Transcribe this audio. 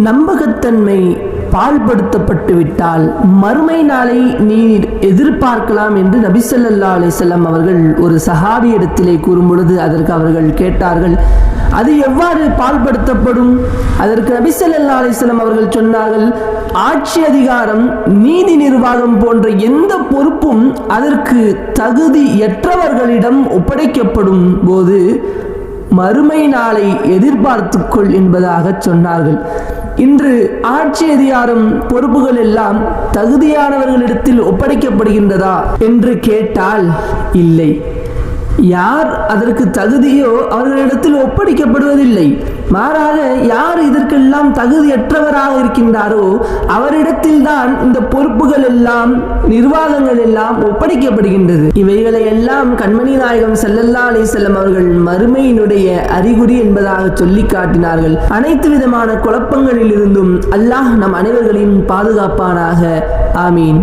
நம்பகத்தன்மை பாழ்படுத்தப்பட்டு விட்டால் மறுமை நாளை நீ எதிர்பார்க்கலாம் என்று நபி ஸல்லல்லாஹு அலைஹி வஸல்லம் அவர்கள் ஒரு சஹாபி இடத்திலே கூறும் பொழுது அதற்கு அவர்கள் கேட்டார்கள், அது எவ்வாறு பாழ்படுத்தப்படும்? அதற்கு நபி ஸல்லல்லாஹு அலைஹி வஸல்லம் அவர்கள் சொன்னார்கள், ஆட்சி அதிகாரம், நீதி நிர்வாகம் போன்ற எந்த பொறுப்பும் அதற்கு தகுதியற்றவர்களிடம் ஒப்படைக்கப்படும் போது மறுமை நாளை எதிர்பார்த்துக்கொள் என்பதாக சொன்னார்கள். இன்று ஆட்சி அதிகாரம் பொறுப்புகள் எல்லாம் தகுதியானவர்களிடத்தில் ஒப்படைக்கப்படுகின்றதா என்று கேட்டால் இல்லை. யார் அதற்கு தகுதியோ அவர்களிடத்தில் ஒப்படைக்கப்படுவதில்லை. மாறாக யார் இதற்கெல்லாம் தகுதியற்றவராக இருக்கின்றாரோ அவரிடத்தில் தான் இந்த பொறுப்புகள் எல்லாம் நிர்வாகங்கள் எல்லாம் ஒப்படைக்கப்படுகின்றது. இவைகளை எல்லாம் கண்மணி நாயகம் ஸல்லல்லாஹு அலைஹி வஸல்லம் அவர்கள் மறுமையினுடைய அறிகுறி என்பதாக சொல்லி காட்டினார்கள். அனைத்து விதமான குழப்பங்களில் இருந்தும் அல்லாஹ் நம் அனைவர்களையும் பாதுகாப்பானாக. ஆமீன்.